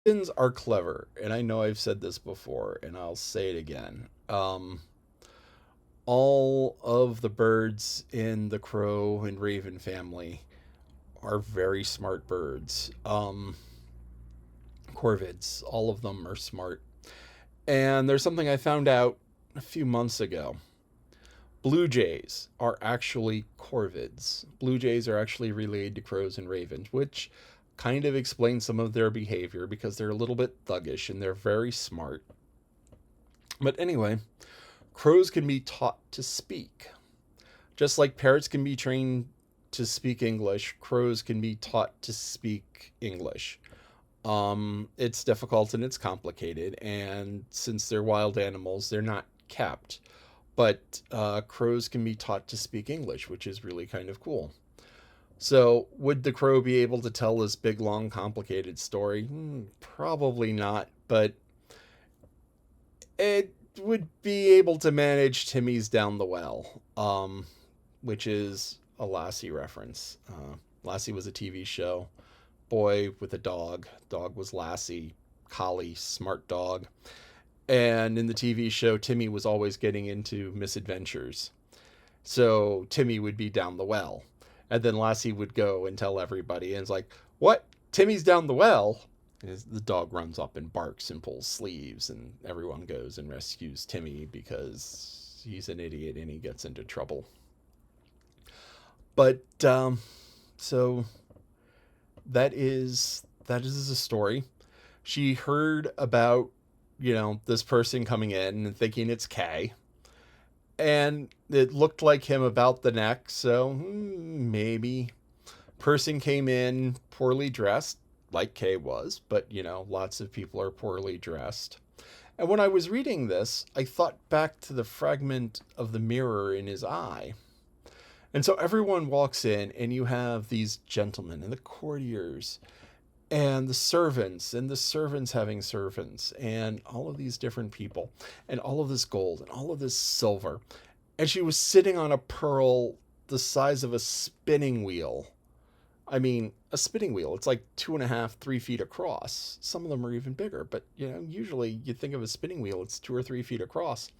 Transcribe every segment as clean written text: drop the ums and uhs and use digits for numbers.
Ravens are clever, and I know I've said this before, and I'll say it again. All of the birds in the crow and raven family are very smart birds. Corvids, all of them are smart. And there's something I found out a few months ago. Blue jays are actually corvids. Blue jays are actually related to crows and ravens, which kind of explains some of their behavior because they're a little bit thuggish and they're very smart. But anyway, crows can be taught to speak. Just like parrots can be trained to speak English, crows can be taught to speak English. It's difficult and it's complicated, and since they're wild animals, they're not kept. But crows can be taught to speak English, which is really kind of cool. So, would the crow be able to tell this big, long, complicated story? Probably not, but it would be able to manage Timmy's Down the Well, which is a Lassie reference. Lassie was a TV show. Boy with a dog. Dog was Lassie. Collie, smart dog. And in the TV show, Timmy was always getting into misadventures. So Timmy would be down the well. And then Lassie would go and tell everybody. And it's like, what? Timmy's down the well? And the dog runs up and barks and pulls sleeves. And everyone goes and rescues Timmy because he's an idiot and he gets into trouble. But so that is a story. She heard about, this person coming in and thinking it's Kay. And it looked like him about the neck, so maybe. Person came in poorly dressed, like Kay was, but lots of people are poorly dressed. And when I was reading this, I thought back to the fragment of the mirror in his eye. And so everyone walks in, and you have these gentlemen and the courtiers and the servants having servants, and all of these different people, and all of this gold, and all of this silver. And she was sitting on a pearl the size of a spinning wheel. I mean, a spinning wheel, it's like 2.5, 3 feet across. Some of them are even bigger, but usually you think of a spinning wheel, it's 2 or 3 feet across.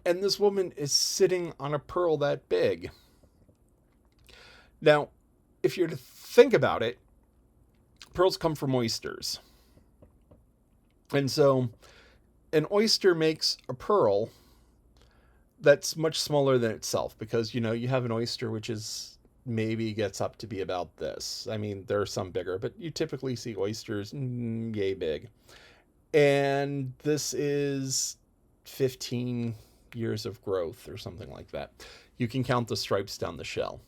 And this woman is sitting on a pearl that big. Now, if you're to think about it, pearls come from oysters. And so an oyster makes a pearl that's much smaller than itself because, you have an oyster which is maybe gets up to be about this. I mean, there are some bigger, but you typically see oysters yay big. And this is 15 years of growth or something like that. You can count the stripes down the shell.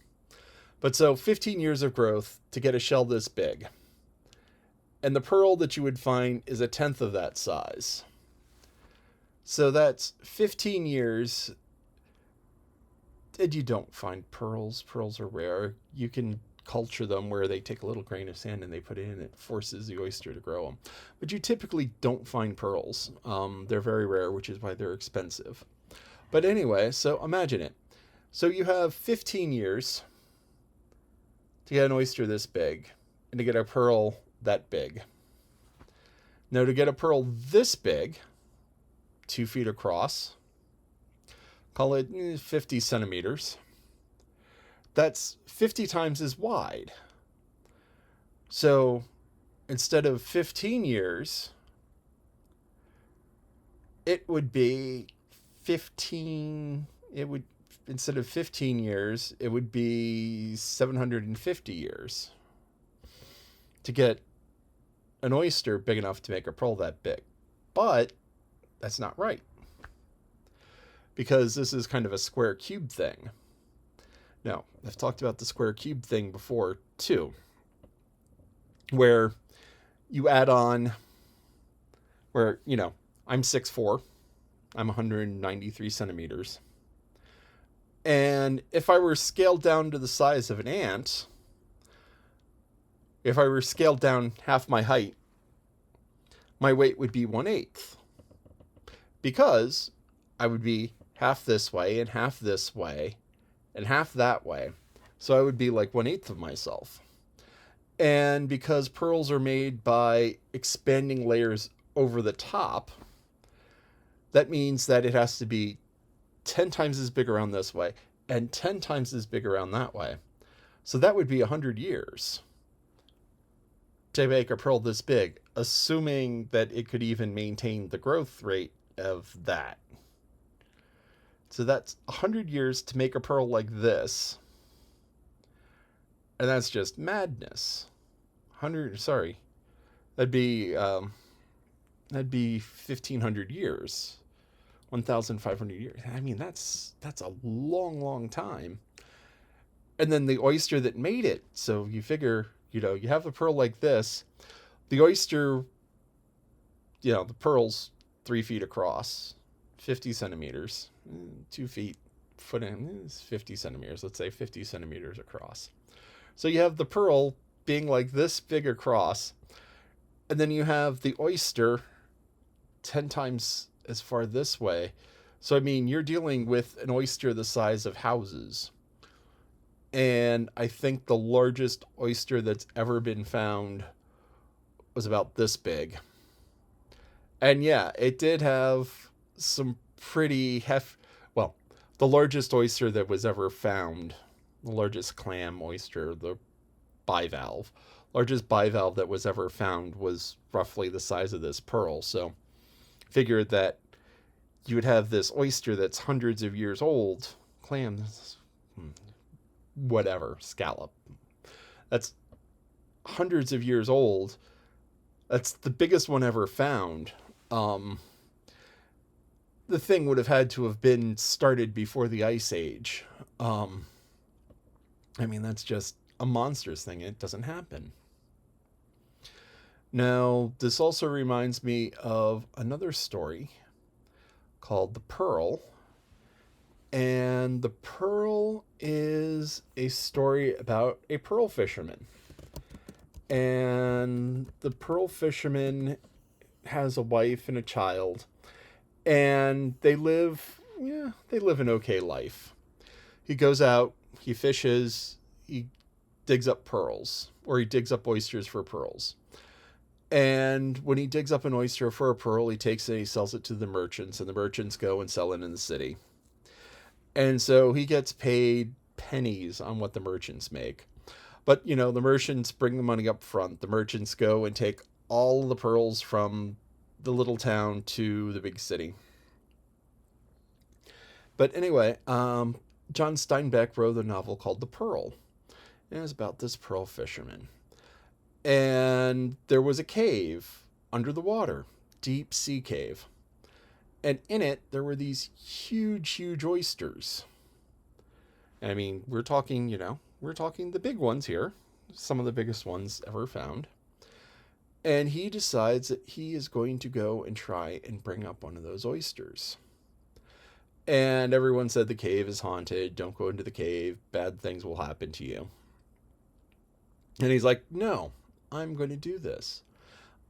But so 15 years of growth to get a shell this big. And the pearl that you would find is 1/10 of that size. So that's 15 years. And you don't find pearls. Pearls are rare. You can culture them where they take a little grain of sand and they put it in. It forces the oyster to grow them. But you typically don't find pearls. They're very rare, which is why they're expensive. But anyway, so imagine it. So you have 15 years to get an oyster this big and to get a pearl that big. Now, to get a pearl this big, 2 feet across, call it 50 centimeters, that's 50 times as wide. So instead of 15 years, it would be 15, instead of 15 years, it would be 750 years to get an oyster big enough to make a pearl that big. But that's not right. Because this is kind of a square cube thing. Now, I've talked about the square cube thing before too, where you add on, where, I'm 6'4", I'm 193 centimeters. And if I were scaled down to the size of an ant, if I were scaled down half my height, my weight would be 1/8. Because I would be half this way and half this way and half that way. So I would be like 1/8 of myself. And because pearls are made by expanding layers over the top, that means that it has to be 10 times as big around this way and 10 times as big around that way. So that would be 100 years to make a pearl this big, assuming that it could even maintain the growth rate of that. So that's 100 years to make a pearl like this. And that's just madness. 100, sorry. That'd be 1,500 years. 1,500 years. I mean, that's a long, long time. And then the oyster that made it. So you figure, you have a pearl like this. The oyster, the pearl's 3 feet across, 50 centimeters, 2 feet, foot in is 50 centimeters. Let's say 50 centimeters across. So you have the pearl being like this big across, and then you have the oyster 10 times as far this way. So, I mean, you're dealing with an oyster the size of houses. And I think the largest oyster that's ever been found was about this big. And yeah, it did have some pretty well, the largest oyster that was ever found, the largest clam oyster, the bivalve, largest bivalve that was ever found was roughly the size of this pearl. So figure that you would have this oyster that's hundreds of years old, clam, whatever, scallop, that's hundreds of years old. That's the biggest one ever found. The thing would have had to have been started before the Ice Age. I mean, that's just a monstrous thing. It doesn't happen. Now, this also reminds me of another story called The Pearl. And The Pearl is a story about a pearl fisherman. And the pearl fisherman has a wife and a child. And they live an okay life. He goes out, he fishes, he digs up pearls, or he digs up oysters for pearls. And when he digs up an oyster for a pearl, he takes it and he sells it to the merchants, and the merchants go and sell it in the city. And so he gets paid pennies on what the merchants make. But, the merchants bring the money up front. The merchants go and take all the pearls from the little town to the big city. But anyway, John Steinbeck wrote a novel called The Pearl. And it was about this pearl fisherman. And there was a cave under the water, deep sea cave. And in it, there were these huge, huge oysters. I mean, we're talking the big ones here, some of the biggest ones ever found. And he decides that he is going to go and try and bring up one of those oysters. And everyone said the cave is haunted. Don't go into the cave. Bad things will happen to you. And he's like, no, I'm going to do this.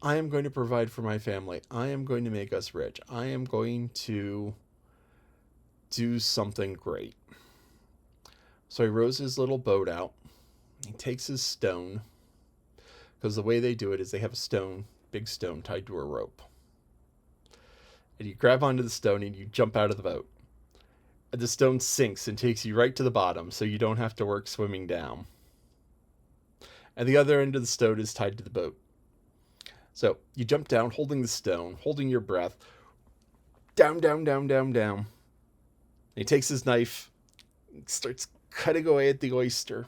I am going to provide for my family. I am going to make us rich. I am going to do something great. So he rows his little boat out. He takes his stone, because the way they do it is they have a stone, big stone, tied to a rope. And you grab onto the stone and you jump out of the boat. And the stone sinks and takes you right to the bottom, so you don't have to work swimming down. And the other end of the stone is tied to the boat. So you jump down, holding the stone, holding your breath. Down, down, down, down, down. And he takes his knife, starts cutting away at the oyster,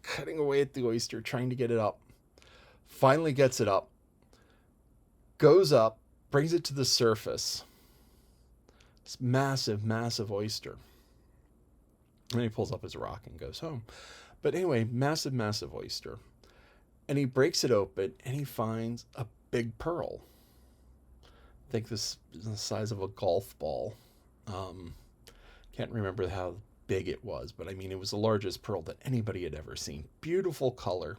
trying to get it up. Finally gets it up, goes up, brings it to the surface. This massive, massive oyster. And he pulls up his rock and goes home. But anyway, massive, massive oyster. And he breaks it open and he finds a big pearl. I think this is the size of a golf ball. Can't remember how big it was, but I mean, it was the largest pearl that anybody had ever seen. Beautiful color.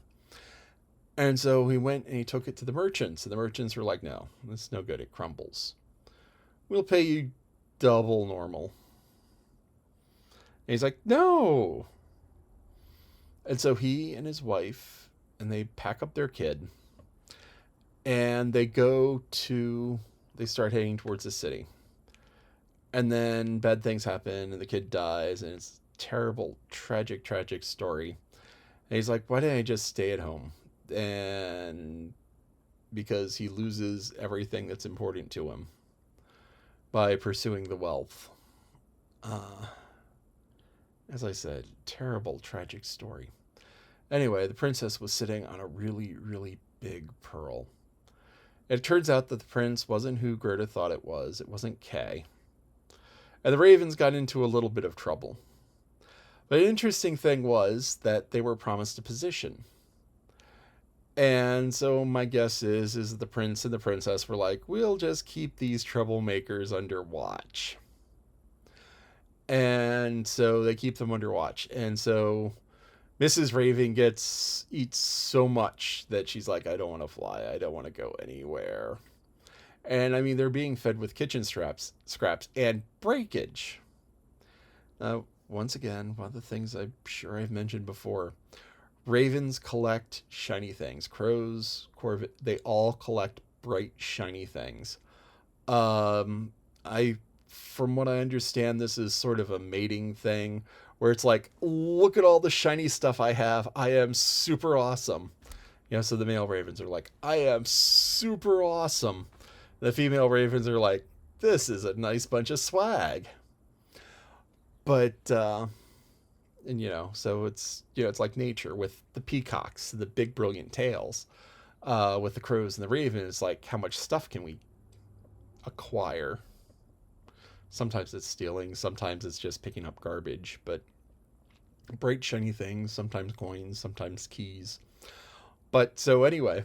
And so he went and he took it to the merchants, and the merchants were like, no, it's no good. It crumbles. We'll pay you double normal. And he's like, no. And so he and his wife and they pack up their kid, and they start heading towards the city. And then bad things happen, and the kid dies, and it's a terrible, tragic, tragic story. And he's like, why didn't I just stay at home? And because he loses everything that's important to him by pursuing the wealth. Uh, as I said, terrible, tragic story. Anyway, the princess was sitting on a really, really big pearl. It turns out that the prince wasn't who Gerda thought it was. It wasn't Kay. And the ravens got into a little bit of trouble. But an interesting thing was that they were promised a position. And so my guess is the prince and the princess were like, we'll just keep these troublemakers under watch. And so they keep them under watch. And so Mrs. Raven eats so much that she's like, I don't want to fly. I don't want to go anywhere. And I mean, they're being fed with kitchen scraps and breakage. Now, once again, one of the things I'm sure I've mentioned before, ravens collect shiny things. Crows, corvid, they all collect bright, shiny things. I, from what I understand, this is sort of a mating thing where it's like, look at all the shiny stuff I have. I am super awesome. So the male ravens are like, I am super awesome. The female ravens are like, this is a nice bunch of swag. But, so it's like nature with the peacocks, the big brilliant tails, with the crows and the ravens. It's like, how much stuff can we acquire? Sometimes it's stealing, sometimes it's just picking up garbage, but bright shiny things, sometimes coins, sometimes keys. But so anyway,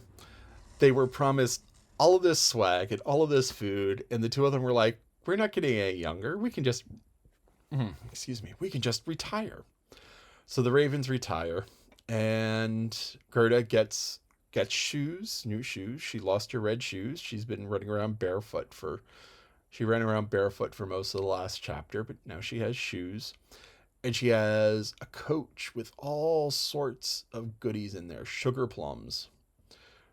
they were promised all of this swag and all of this food, and the two of them were like, we're not getting any younger. We can just we can just retire. So the ravens retire, and Gerda gets shoes, new shoes. She lost her red shoes. She's been running around barefoot she ran around barefoot for most of the last chapter, but now she has shoes. And she has a coach with all sorts of goodies in there. Sugar plums.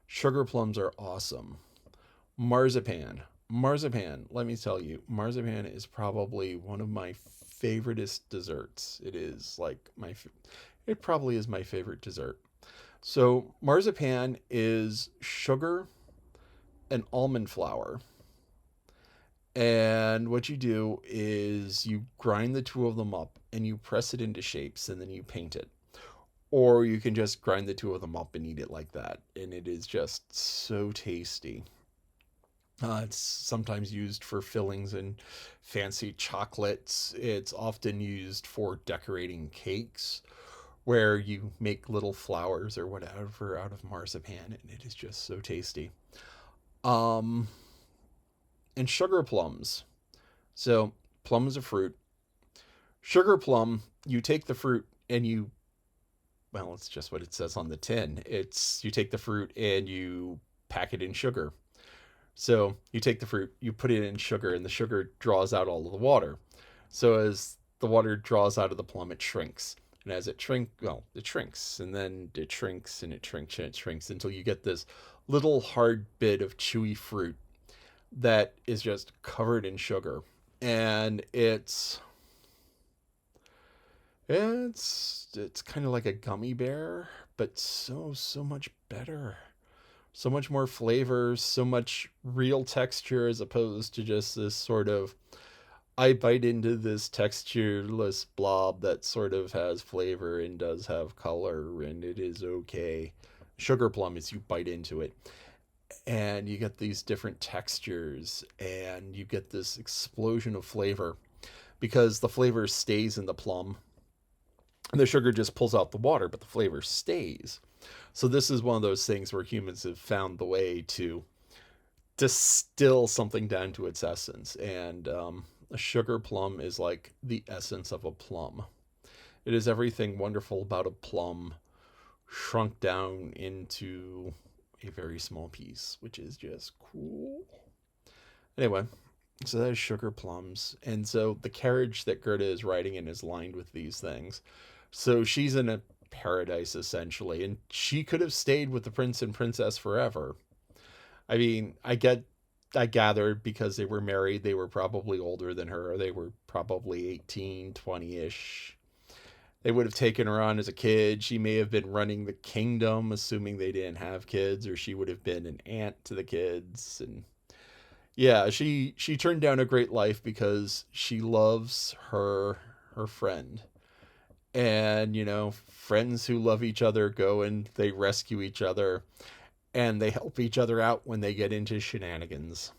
Sugar plums are awesome. Marzipan. Marzipan, let me tell you, marzipan is probably one of my favoriteest desserts. It probably is my favorite dessert. So marzipan is sugar and almond flour. And what you do is you grind the two of them up and you press it into shapes and then you paint it. Or you can just grind the two of them up and eat it like that. And it is just so tasty. It's sometimes used for fillings and fancy chocolates. It's often used for decorating cakes where you make little flowers or whatever out of marzipan, and it is just so tasty. Um, and sugar plums. So, plum is a fruit. Sugar plum, you take the fruit and well, it's just what it says on the tin. You take the fruit and you pack it in sugar. So you take the fruit, you put it in sugar, and the sugar draws out all of the water. So as the water draws out of the plum, it shrinks. And as it shrinks, and then it shrinks, and it shrinks, and it shrinks until you get this little hard bit of chewy fruit that is just covered in sugar. And it's kind of like a gummy bear, but so much better. So much more flavor, so much real texture as opposed to just this sort of I bite into this textureless blob that sort of has flavor and does have color and it is okay. Sugar plum is you bite into it and you get these different textures and you get this explosion of flavor because the flavor stays in the plum. And the sugar just pulls out the water, but the flavor stays. So this is one of those things where humans have found the way to distill something down to its essence. And a sugar plum is like the essence of a plum. It is everything wonderful about a plum shrunk down into a very small piece, which is just cool. Anyway, so that is sugar plums. And so the carriage that Gerda is riding in is lined with these things. So she's in a paradise essentially, and she could have stayed with the prince and princess forever. I mean, I gathered because they were married, they were probably older than her. They were probably 18, 20-ish. They would have taken her on as a kid. She may have been running the kingdom, assuming they didn't have kids, or she would have been an aunt to the kids. And yeah, she turned down a great life because she loves her friend. And, friends who love each other go and they rescue each other and they help each other out when they get into shenanigans.